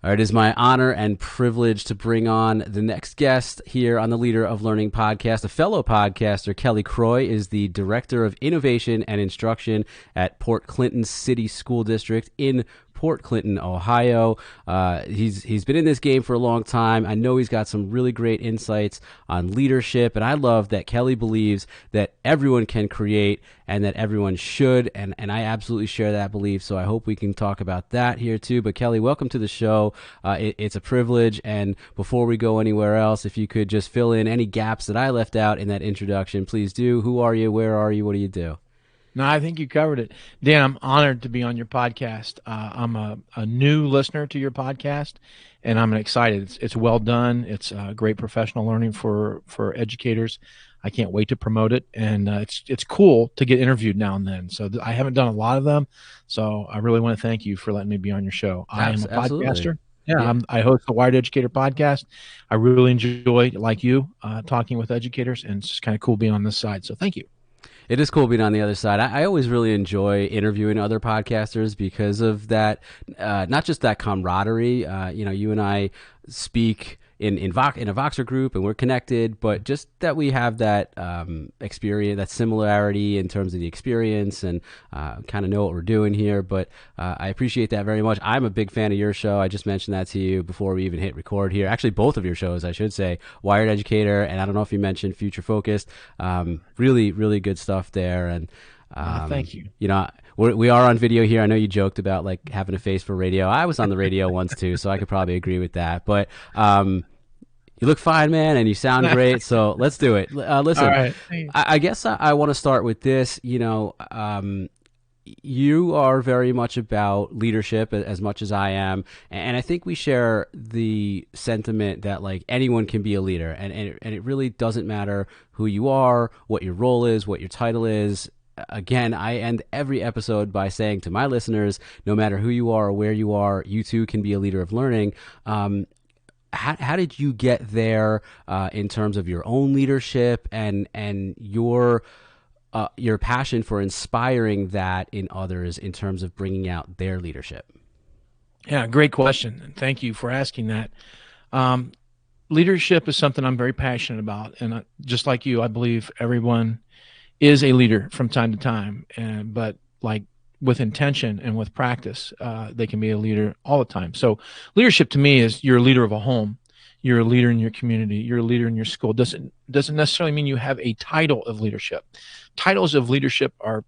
All right, it is my honor and privilege to bring on the next guest here on the Leader of Learning podcast. A fellow podcaster, Kelly Croy, is the Director of Innovation and Instruction at Port Clinton City School District in Port Clinton, Ohio. He's been in this game for a long time. I know he's got some really great insights on leadership, and I love that Kelly believes that everyone can create and that everyone should, and I absolutely share that belief, so I hope we can talk about that here too. But Kelly, welcome to the show. It's a privilege, and before we go anywhere else, if you could just fill in any gaps that I left out in that introduction, please do. Who are you? Where are you? What do you do? No, I think you covered it. Dan, I'm honored to be on your podcast. I'm a new listener to your podcast, and I'm excited. It's well done. It's great professional learning for educators. I can't wait to promote it, and it's cool to get interviewed now and then. So I haven't done a lot of them, so I really want to thank you for letting me be on your show. I am a Absolutely. podcaster. Yeah, Yeah. I host the Wired Educator podcast. I really enjoy, like you, talking with educators, and it's just kind of cool being on this side. So thank you. It is cool being on the other side. I always really enjoy interviewing other podcasters because of that, not just that camaraderie. You and I speak in a Voxer group and we're connected, but just that we have that experience, that similarity in terms of the experience and kind of know what we're doing here. But I appreciate that very much. I'm a big fan of your show. I just mentioned that to you before we even hit record here. Actually, both of your shows, I should say, Wired Educator, and I don't know if you mentioned Future Focused. Really, really good stuff there. And Thank you. we are on video here. I know you joked about like having a face for radio. I was on the radio once too, so I could probably agree with that. But you look fine, man, and you sound great. So let's do it. Listen, All right. I guess I want to start with this. You are very much about leadership as much as I am, and I think we share the sentiment that like anyone can be a leader, and it really doesn't matter who you are, what your role is, what your title is. Again, I end every episode by saying to my listeners, no matter who you are or where you are, you too can be a leader of learning. How did you get there in terms of your own leadership and your passion for inspiring that in others in terms of bringing out their leadership? Yeah, great question. And thank you for asking that. Um, Leadership is something I'm very passionate about. And just like you, I believe everyone is a leader from time to time. But like with intention and with practice, they can be a leader all the time. So leadership to me is you're a leader of a home. You're a leader in your community. You're a leader in your school. Doesn't necessarily mean you have a title of leadership. Titles of leadership are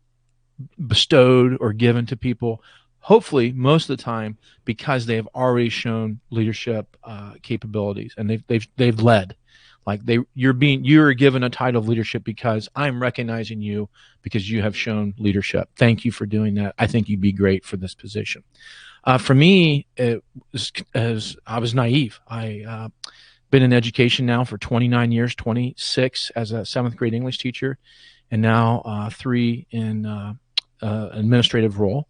bestowed or given to people, hopefully most of the time because they've already shown leadership capabilities and they've led. Like you're given a title of leadership because I'm recognizing you because you have shown leadership. Thank you for doing that. I think you'd be great for this position. For me, it was as I was naive. I been in education now for 29 years, 26 as a seventh grade English teacher, and now 3 in administrative role.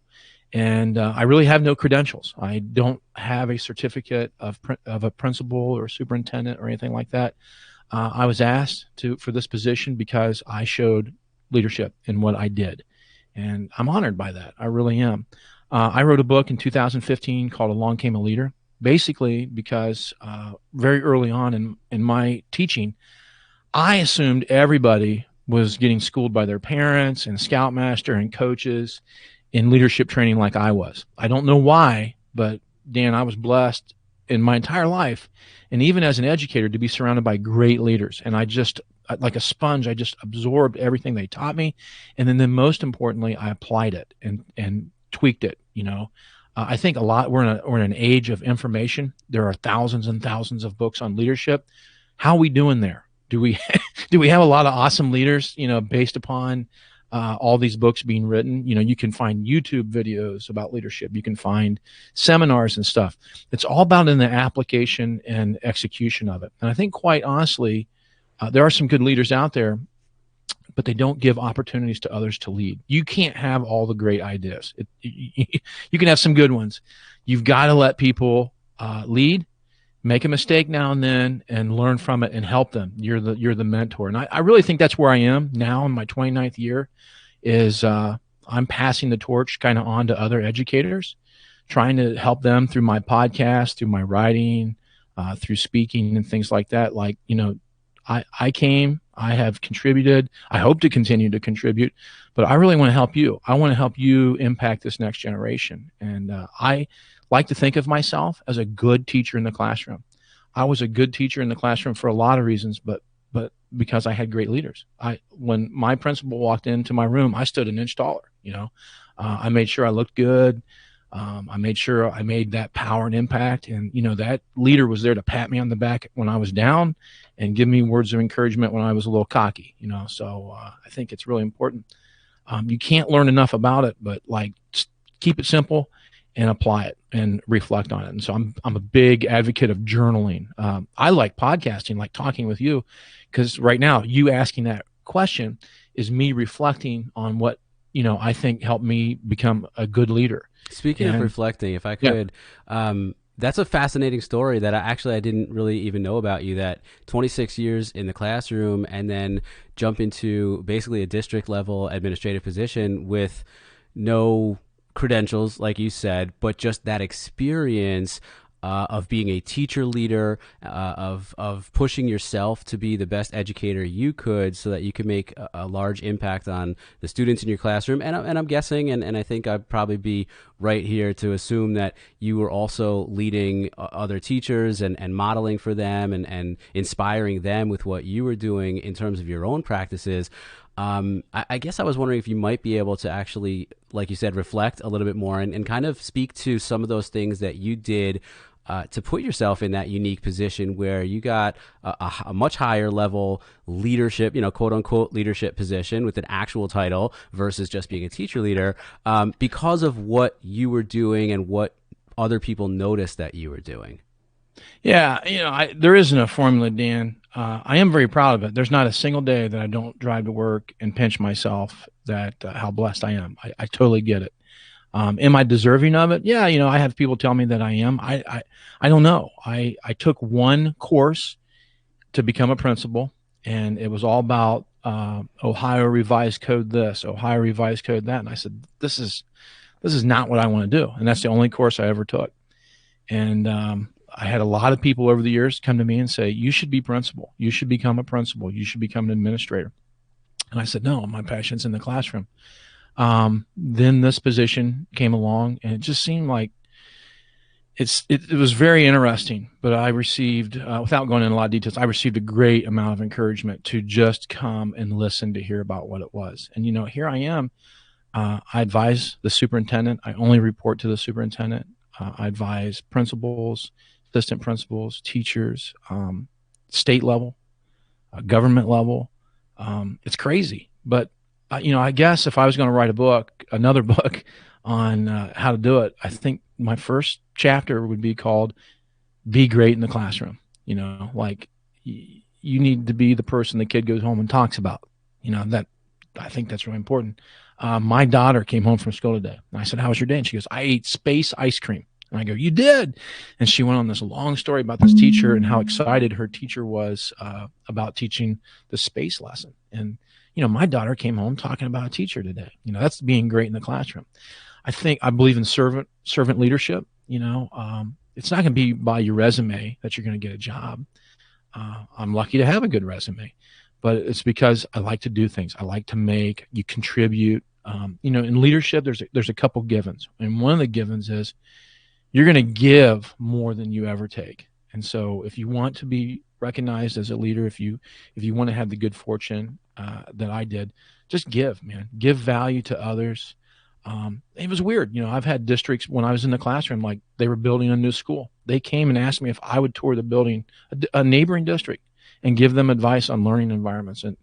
And I really have no credentials. I don't have a certificate of a principal or superintendent or anything like that. I was asked for this position because I showed leadership in what I did, and I'm honored by that. I really am. I wrote a book in 2015 called "Along Came a Leader," basically because very early on in my teaching, I assumed everybody was getting schooled by their parents and scoutmaster and coaches in leadership training like I was. I don't know why, but Dan, I was blessed in my entire life, and even as an educator, to be surrounded by great leaders. And I just, like a sponge, I just absorbed everything they taught me. And then most importantly, I applied it and tweaked it. I think a lot, we're in an age of information. There are thousands and thousands of books on leadership. How are we doing there? Do we have a lot of awesome leaders, based upon all these books being written? You can find YouTube videos about leadership. You can find seminars and stuff. It's all about in the application and execution of it. And I think quite honestly, there are some good leaders out there, but they don't give opportunities to others to lead. You can't have all the great ideas. You can have some good ones. You've got to let people lead, make a mistake now and then, and learn from it and help them. You're the mentor. And I really think that's where I am now in my 29th year is I'm passing the torch kind of on to other educators, trying to help them through my podcast, through my writing, through speaking and things like that. Like, I have contributed. I hope to continue to contribute, but I really want to help you. I want to help you impact this next generation. And I like to think of myself as a good teacher in the classroom. I was a good teacher in the classroom for a lot of reasons, but because I had great leaders. When my principal walked into my room, I stood an inch taller. I made sure I looked good. I made sure I made that power and impact. And, that leader was there to pat me on the back when I was down and give me words of encouragement when I was a little cocky, So I think it's really important. You can't learn enough about it, but just keep it simple and apply it and reflect on it. And so I'm a big advocate of journaling. I like podcasting, like talking with you, because right now you asking that question is me reflecting on what, I think helped me become a good leader. Speaking of reflecting, if I could, that's a fascinating story that I didn't really even know about you, that 26 years in the classroom and then jump into basically a district level administrative position with no credentials, like you said, but just that experience of being a teacher leader, of pushing yourself to be the best educator you could so that you could make a large impact on the students in your classroom. And I'm guessing, and I think I'd probably be right here to assume that you were also leading other teachers and modeling for them and inspiring them with what you were doing in terms of your own practices. I guess I was wondering if you might be able to actually, like you said, reflect a little bit more and kind of speak to some of those things that you did to put yourself in that unique position where you got a much higher level leadership, quote unquote leadership position with an actual title versus just being a teacher leader, because of what you were doing and what other people noticed that you were doing. Yeah, there isn't a formula, Dan. I am very proud of it. There's not a single day that I don't drive to work and pinch myself that how blessed I am. I totally get it. Am I deserving of it? Yeah, I have people tell me that I am. I don't know. I took one course to become a principal, and it was all about Ohio Revised Code this, Ohio Revised Code that, and I said, this is not what I want to do, and that's the only course I ever took. And I had a lot of people over the years come to me and say, you should be principal. You should become a principal. You should become an administrator. And I said, no, my passion's in the classroom. Then this position came along, and it just seemed like it was very interesting. But I received, without going into a lot of details, I received a great amount of encouragement to just come and listen to hear about what it was. And, here I am. I advise the superintendent. I only report to the superintendent. I advise principals, assistant principals, teachers, state level, government level. It's crazy. But, I guess if I was going to write another book on how to do it, I think my first chapter would be called Be Great in the Classroom. You need to be the person the kid goes home and talks about. That I think that's really important. My daughter came home from school today, and I said, how was your day? And she goes, I ate space ice cream. And I go, you did? And she went on this long story about this teacher and how excited her teacher was about teaching the space lesson. And, my daughter came home talking about a teacher today. That's being great in the classroom. I believe in servant leadership. It's not going to be by your resume that you're going to get a job. I'm lucky to have a good resume, but it's because I like to do things. I like to you contribute. In leadership, there's a couple givens. And one of the givens is you're going to give more than you ever take. And so if you want to be recognized as a leader, if you want to have the good fortune that I did, just give, man. Give value to others. It was weird. I've had districts when I was in the classroom, like they were building a new school. They came and asked me if I would tour the building, a neighboring district, and give them advice on learning environments. And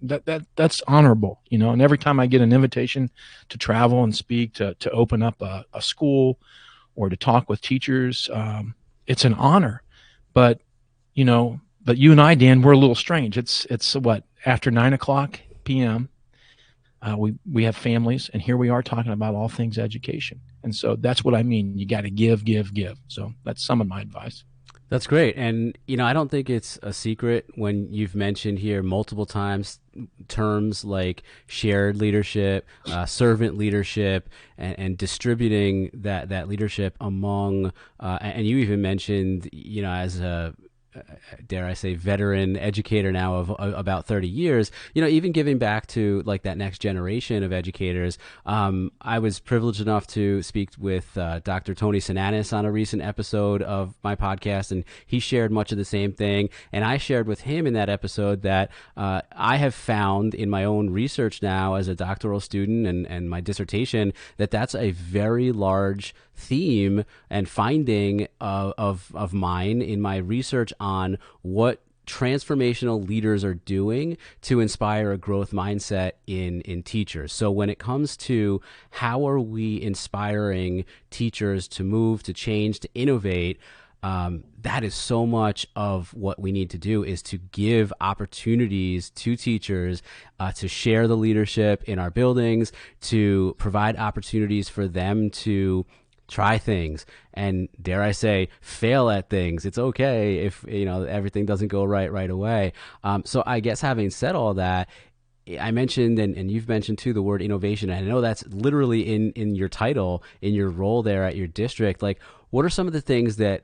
that's honorable, and every time I get an invitation to travel and speak, to open up a school or to talk with teachers, it's an honor. But you and I, Dan, we're a little strange. It's what, after 9:00 p.m., we have families, and here we are talking about all things education. And so that's what I mean. You got to give. So that's some of my advice. That's great. And, I don't think it's a secret when you've mentioned here multiple times terms like shared leadership, servant leadership, and distributing that leadership among. And you even mentioned, as a dare I say, veteran educator now of about 30 years, even giving back to like that next generation of educators. I was privileged enough to speak with Dr. Tony Sinanis on a recent episode of my podcast, and he shared much of the same thing. And I shared with him in that episode that I have found in my own research now as a doctoral student and my dissertation that that's a very large theme and finding of mine in my research on what transformational leaders are doing to inspire a growth mindset in teachers. So when it comes to how are we inspiring teachers to move, to change, to innovate, that is so much of what we need to do, is to give opportunities to teachers to share the leadership in our buildings, to provide opportunities for them to try things and, dare I say, fail at things. It's okay if everything doesn't go right away. So I guess having said all that, I mentioned, and you've mentioned too, the word innovation. And I know that's literally in your title, in your role there at your district. Like, what are some of the things that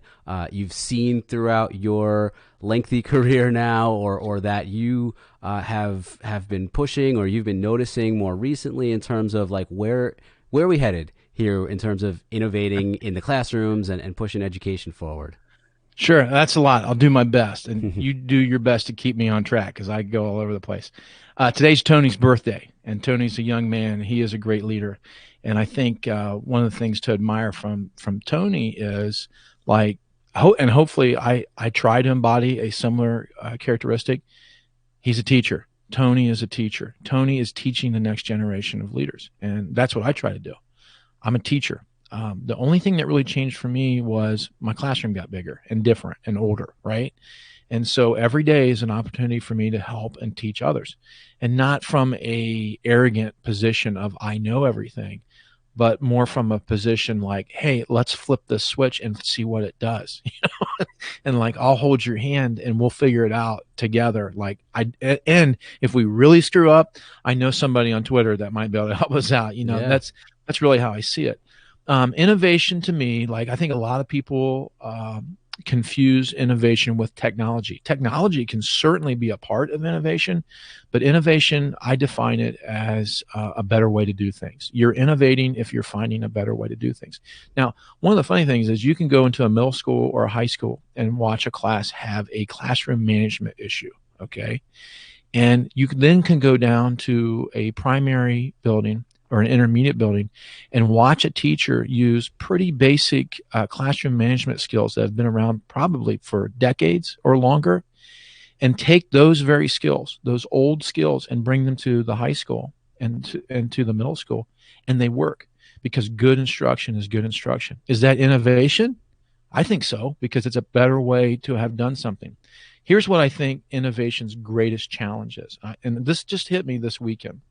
you've seen throughout your lengthy career now, or that you have been pushing, or you've been noticing more recently in terms of like where are we headed here in terms of innovating in the classrooms and pushing education forward? Sure, that's a lot. I'll do my best, and you do your best to keep me on track because I go all over the place. Today's Tony's birthday, and Tony's a young man. He is a great leader, and I think one of the things to admire from Tony is like, and hopefully I try to embody a similar characteristic. He's a teacher. Tony is a teacher. Tony is teaching the next generation of leaders, and that's what I try to do. I'm a teacher. The only thing that really changed for me was my classroom got bigger and different and older, right? And so every day is an opportunity for me to help and teach others, and not from a arrogant position of I know everything, but more from a position like, hey, let's flip this switch and see what it does. And like, I'll hold your hand and we'll figure it out together. And if we really screw up, I know somebody on Twitter that might be able to help us out. Yeah. That's really how I see it. Innovation to me, like I think a lot of people confuse innovation with technology. Technology can certainly be a part of innovation, but innovation, I define it as a better way to do things. You're innovating if you're finding a better way to do things. Now, one of the funny things is you can go into a middle school or a high school and watch a class have a classroom management issue, okay? And you then can go down to a primary building or an intermediate building and watch a teacher use pretty basic classroom management skills that have been around probably for decades or longer, and take those very skills, those old skills, and bring them to the high school and to the middle school, and they work because good instruction is good instruction. Is that innovation? I think so, because it's a better way to have done something. Here's what I think innovation's greatest challenge is, and this just hit me this weekend.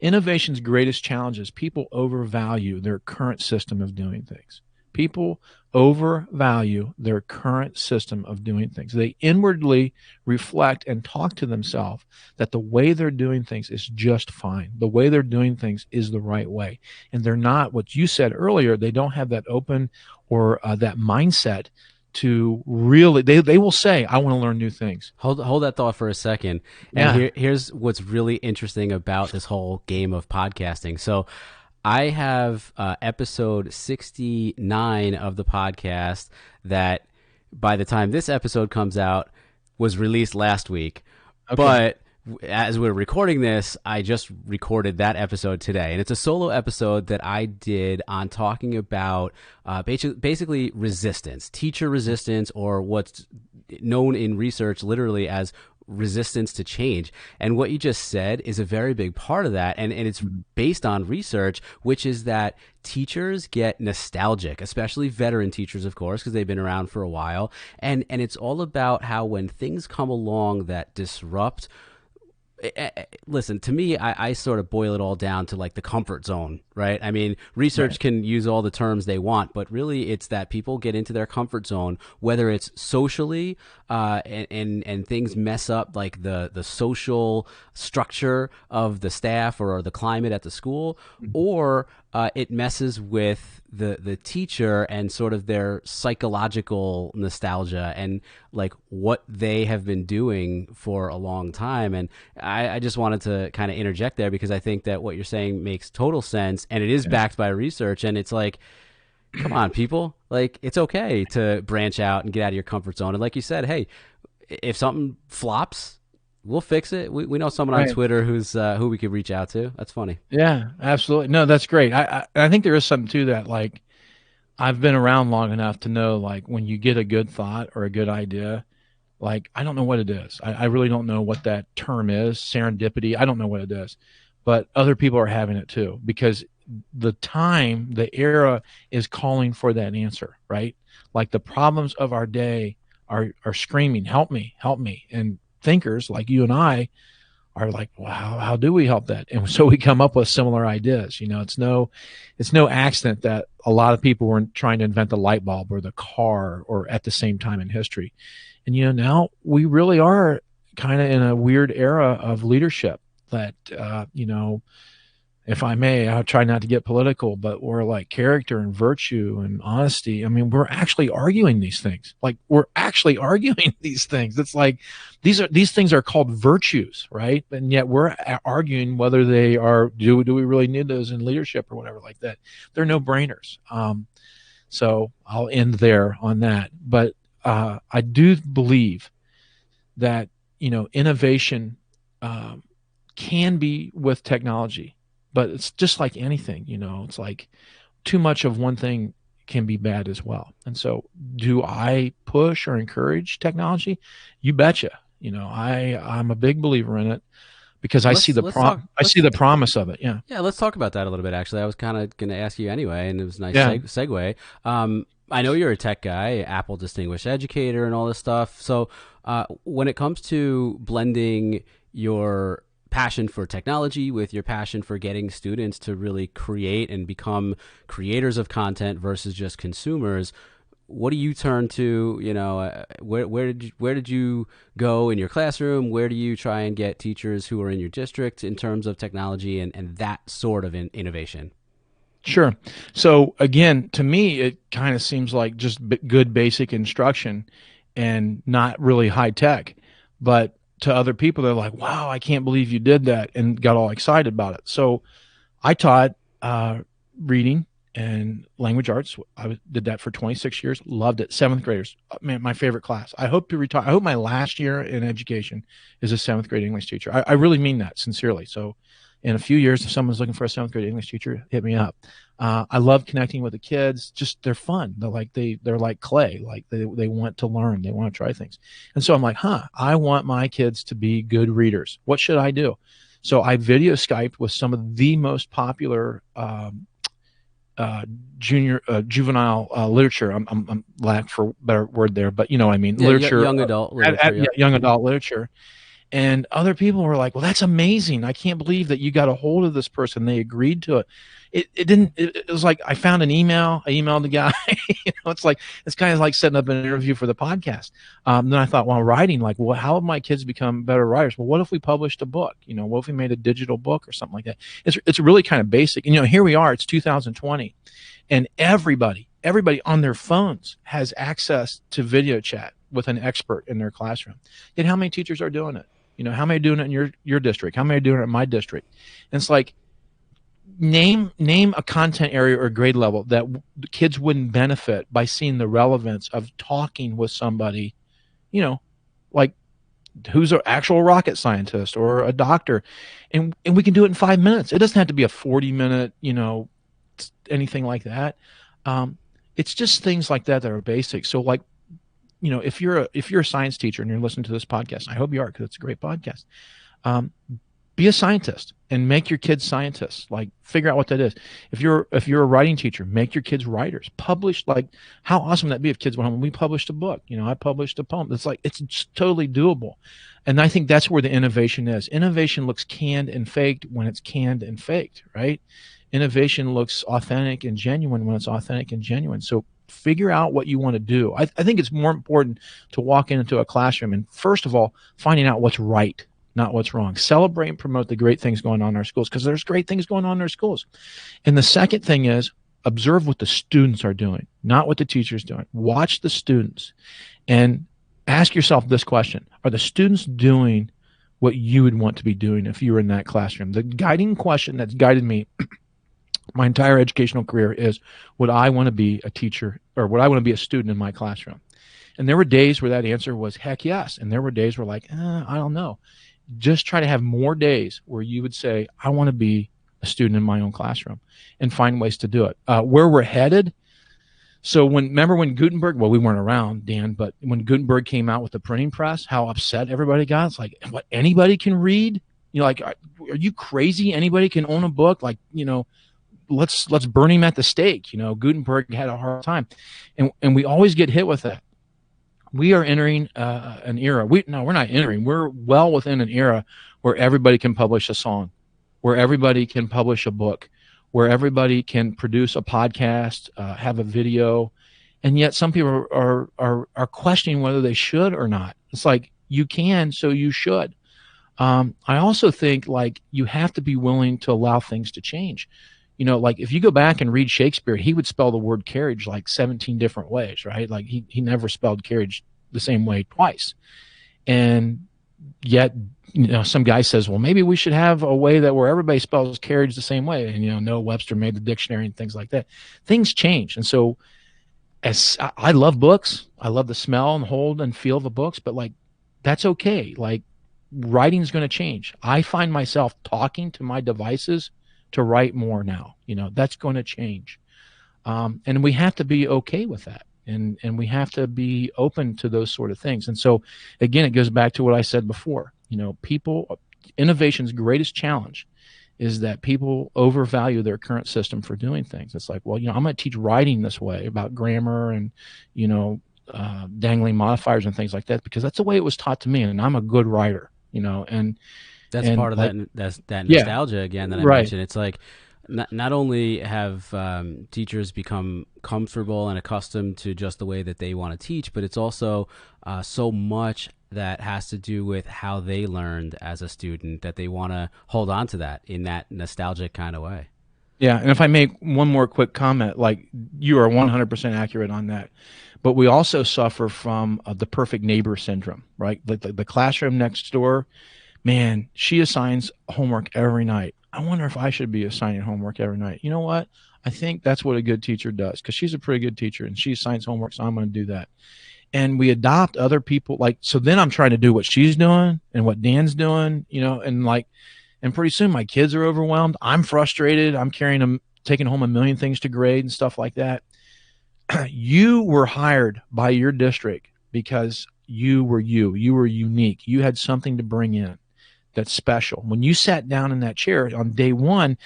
Innovation's greatest challenge is people overvalue their current system of doing things. People overvalue their current system of doing things. They inwardly reflect and talk to themselves that the way they're doing things is just fine. The way they're doing things is the right way. And they're not, what you said earlier, they don't have that open or that mindset to really, they will say, I want to learn new things. Hold that thought for a second. And here's what's really interesting about this whole game of podcasting. So I have episode 69 of the podcast that by the time this episode comes out was released last week. Okay. But as we're recording this, I just recorded that episode today. And it's a solo episode that I did on talking about basically resistance, teacher resistance, or what's known in research literally as resistance to change. And what you just said is a very big part of that. And it's based on research, which is that teachers get nostalgic, especially veteran teachers, of course, because they've been around for a while. And it's all about how when things come along that disrupt listen, to me, I sort of boil it all down to like the comfort zone, right? I mean, research Right. can use all the terms they want, but really it's that people get into their comfort zone, whether it's socially, and things mess up like the social structure of the staff or the climate at the school, or it messes with the teacher and sort of their psychological nostalgia and like what they have been doing for a long time. And I just wanted to kind of interject there because I think that what you're saying makes total sense and it is Yes. backed by research. And it's like, come on, people, like it's okay to branch out and get out of your comfort zone. And like you said, hey, if something flops, we'll fix it. We know someone on Right. Twitter who's who we could reach out to. That's funny. Yeah, absolutely. No, that's great. I think there is something to that. Like I've been around long enough to know like when you get a good thought or a good idea, like I don't know what it is. I really don't know what that term is, serendipity. I don't know what it is. But other people are having it too because the era is calling for that answer, right? Like the problems of our day are screaming, help me. And thinkers like you and I are like, well, how do we help that? And so we come up with similar ideas. You know, it's no accident that a lot of people weren't trying to invent the light bulb or the car or at the same time in history. And you know, now we really are kind of in a weird era of leadership that you know, if I may, I'll try not to get political, but we're like character and virtue and honesty. I mean, we're actually arguing these things. Like we're actually arguing these things. It's like these things are called virtues, right? And yet we're arguing whether they are do we really need those in leadership or whatever like that. They're no brainers. So I'll end there on that. But I do believe that you know innovation can be with technology, but it's just like anything. You know, it's like too much of one thing can be bad as well. And so, do I push or encourage technology? You betcha. You know, I'm a big believer in it because I see Let's talk. I see the promise of it. Yeah. Yeah, let's talk about that a little bit. Actually, I was kind of going to ask you anyway, and it was a nice Yeah. segue. I know you're a tech guy, Apple Distinguished Educator, and all this stuff. So, when it comes to blending your passion for technology with your passion for getting students to really create and become creators of content versus just consumers, what do you turn to? You know, where did you go in your classroom? Where do you try and get teachers who are in your district in terms of technology and that sort of innovation? Sure. So again, to me, it kind of seems like just good basic instruction and not really high tech. But to other people, they're like, wow, I can't believe you did that and got all excited about it. So I taught reading and language arts. Did that for 26 years. Loved it. Seventh graders, man, my favorite class. I hope to retire. I hope my last year in education is a seventh grade English teacher. I really mean that sincerely. So in a few years, if someone's looking for a seventh grade English teacher, hit me up. I love connecting with the kids. Just they're fun. They're like clay. Like they want to learn. They want to try things. And so I'm like, I want my kids to be good readers. What should I do? So I video Skyped with some of the most popular juvenile literature. I'm lack for a better word there, but you know what I mean. Yeah, Literature, young adult literature. Yep. young adult literature. And other people were like, well, that's amazing. I can't believe that you got a hold of this person. They agreed to it. It was like, I found an email. I emailed the guy. You know, it's kind of like setting up an interview for the podcast. Then I thought, while writing, like, well, how have my kids become better writers? Well, what if we published a book? You know, what if we made a digital book or something like that? It's really kind of basic. And, you know, here we are, it's 2020 and everybody on their phones has access to video chat with an expert in their classroom. Yet how many teachers are doing it? You know, how many are doing it in your district? How many are doing it in my district? And it's like, name a content area or grade level that kids wouldn't benefit by seeing the relevance of talking with somebody, you know, like who's an actual rocket scientist or a doctor, and we can do it in 5 minutes. It doesn't have to be a 40-minute, you know, anything like that. It's just things like that are basic. So like, you know, if you're a science teacher and you're listening to this podcast, I hope you are, because it's a great podcast. be a scientist and make your kids scientists. Like, figure out what that is. If you're a writing teacher, make your kids writers. Publish. Like, how awesome would that be if kids went home and we published a book? I published a poem. It's totally doable. And I think that's where the innovation is. Innovation looks canned and faked when it's canned and faked, right? Innovation looks authentic and genuine when it's authentic and genuine. So figure out what you want to do. I think it's more important to walk into a classroom and, first of all, finding out what's right, not what's wrong. Celebrate and promote the great things going on in our schools, because there's great things going on in our schools. And the second thing is, observe what the students are doing, not what the teacher's doing. Watch the students and ask yourself this question: are the students doing what you would want to be doing if you were in that classroom? The guiding question that's guided me my entire educational career is, would I want to be a teacher, or would I want to be a student in my classroom? And there were days where that answer was heck yes. And there were days where I don't know. Just try to have more days where you would say, I want to be a student in my own classroom, and find ways to do it. Where we're headed. So remember when Gutenberg, well, we weren't around, Dan, but when Gutenberg came out with the printing press, how upset everybody got. It's like, what, anybody can read? Are you crazy? Anybody can own a book? Let's burn him at the stake. Gutenberg had a hard time, and we always get hit with that. We are entering an era. We're not entering. We're well within an era where everybody can publish a song, where everybody can publish a book, where everybody can produce a podcast, have a video, and yet some people are questioning whether they should or not. It's like, you can, so you should. I also think you have to be willing to allow things to change. If you go back and read Shakespeare, he would spell the word carriage 17 different ways, right? He never spelled carriage the same way twice. And yet, some guy says, well, maybe we should have a way where everybody spells carriage the same way. And, Noah Webster made the dictionary and things like that. Things change. And so as I love books, I love the smell and hold and feel of the books, but that's okay. Writing is going to change. I find myself talking to my devices to write more now. That's going to change. And we have to be okay with that. And we have to be open to those sort of things. And so, again, it goes back to what I said before. Innovation's greatest challenge is that people overvalue their current system for doing things. It's like, well, I'm going to teach writing this way, about grammar and, dangling modifiers and things like that, because that's the way it was taught to me, and I'm a good writer, and that's part of that nostalgia again that I mentioned. It's like, not only have teachers become comfortable and accustomed to just the way that they want to teach, but it's also so much that has to do with how they learned as a student that they want to hold on to that in that nostalgic kind of way. Yeah, and if I make one more quick comment, you are 100% accurate on that. But we also suffer from the perfect neighbor syndrome, right? The classroom next door, man, she assigns homework every night. I wonder if I should be assigning homework every night. You know what? I think that's what a good teacher does, because she's a pretty good teacher and she assigns homework, so I'm going to do that. And we adopt other people. So then I'm trying to do what she's doing and what Dan's doing, and pretty soon my kids are overwhelmed. I'm frustrated. I'm taking home a million things to grade and stuff like that. You were hired by your district because you were unique. You had something to bring in that's special. When you sat down in that chair on day one,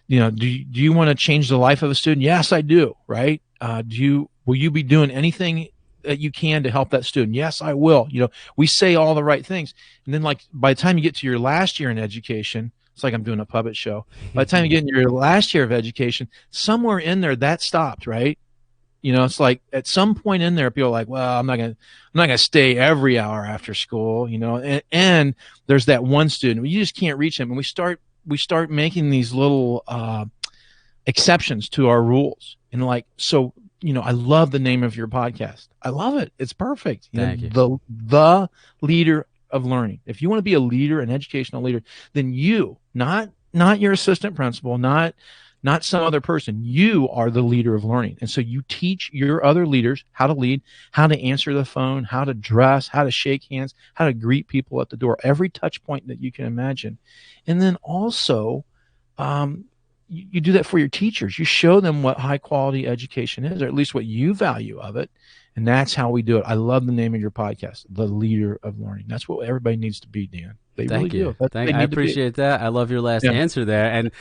do you want to change the life of a student? Yes, I do. Right? Will you be doing anything that you can to help that student? Yes, I will. We say all the right things. And then by the time you get to your last year in education, it's like I'm doing a puppet show. By the time you get in your last year of education, somewhere in there that stopped, right? It's like at some point in there, people are like, well, I'm not gonna stay every hour after school, and there's that one student, you just can't reach him. And we start making these little exceptions to our rules. And I love the name of your podcast. I love it. It's perfect. Thank you. The leader of learning. If you want to be a leader, an educational leader, then you, not your assistant principal, not some other person. You are the leader of learning. And so you teach your other leaders how to lead, how to answer the phone, how to dress, how to shake hands, how to greet people at the door, every touch point that you can imagine. And then also, you do that for your teachers. You show them what high quality education is, or at least what you value of it. And that's how we do it. I love the name of your podcast, The Leader of Learning. That's what everybody needs to be, Dan. They really Thank you. do. That's what they I need to be. appreciate that. I love your last Yeah. answer there. And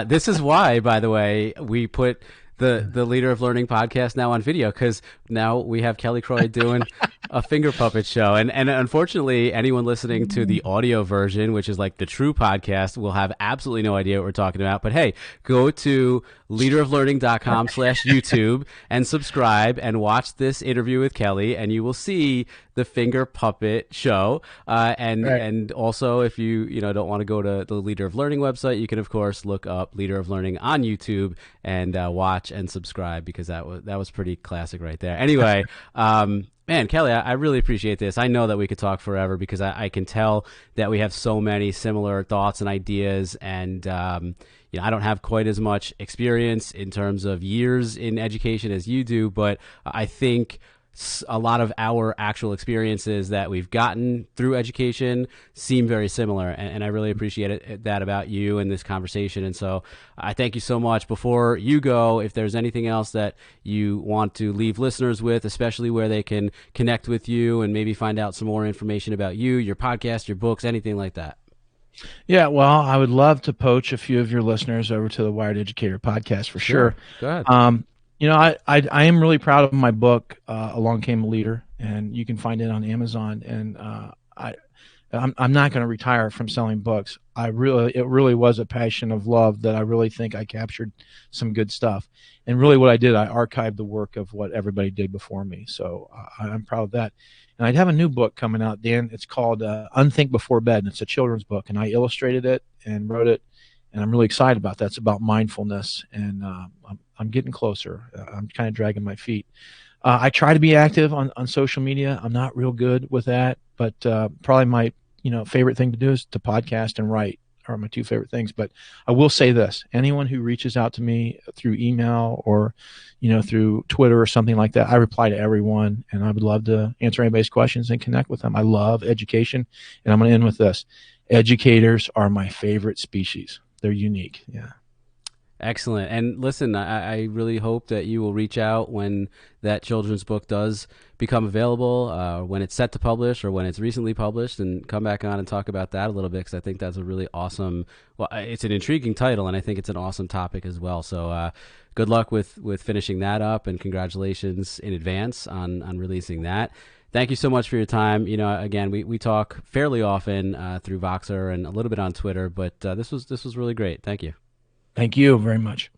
this is why, by the way, we put the Leader of Learning podcast now on video, because now we have Kelly Croy doing a finger puppet show. And unfortunately, anyone listening to the audio version, which is like the true podcast, will have absolutely no idea what we're talking about. But hey, go to leaderoflearning.com/YouTube and subscribe and watch this interview with Kelly, and you will see the finger puppet show. And also, if you don't want to go to the Leader of Learning website, you can of course look up Leader of Learning on YouTube and watch and subscribe, because that was pretty classic right there. Anyway, man, Kelly, I really appreciate this. I know that we could talk forever, because I can tell that we have so many similar thoughts and ideas, and I don't have quite as much experience in terms of years in education as you do, but I think a lot of our actual experiences that we've gotten through education seem very similar, and I really appreciate that about you and this conversation. And so I thank you so much. Before you go, if there's anything else that you want to leave listeners with, especially where they can connect with you and maybe find out some more information about you, your podcast, your books, anything like that. Yeah, well, I would love to poach a few of your listeners over to the Wired Educator podcast for sure. Go ahead. I am really proud of my book, Along Came a Leader, and you can find it on Amazon. And I'm not going to retire from selling books. It really was a passion of love that I really think I captured some good stuff. And really what I did, I archived the work of what everybody did before me. So I'm proud of that. And I'd have a new book coming out, Dan. It's called Unthink Before Bed, and it's a children's book. And I illustrated it and wrote it, and I'm really excited about that. It's about mindfulness, and I'm getting closer. I'm kind of dragging my feet. I try to be active on social media. I'm not real good with that, but probably my favorite thing to do is to podcast and write are my two favorite things. But I will say this: anyone who reaches out to me through email or through Twitter or something like that, I reply to everyone, and I would love to answer anybody's questions and connect with them. I love education, and I'm going to end with this: educators are my favorite species. They're unique. Yeah. Excellent. And listen, I really hope that you will reach out when that children's book does become available, when it's set to publish or when it's recently published, and come back on and talk about that a little bit, because I think that's a really awesome, it's an intriguing title, and I think it's an awesome topic as well. So good luck with finishing that up, and congratulations in advance on releasing that. Thank you so much for your time. Again, we talk fairly often through Voxer and a little bit on Twitter, but this was really great. Thank you. Thank you very much.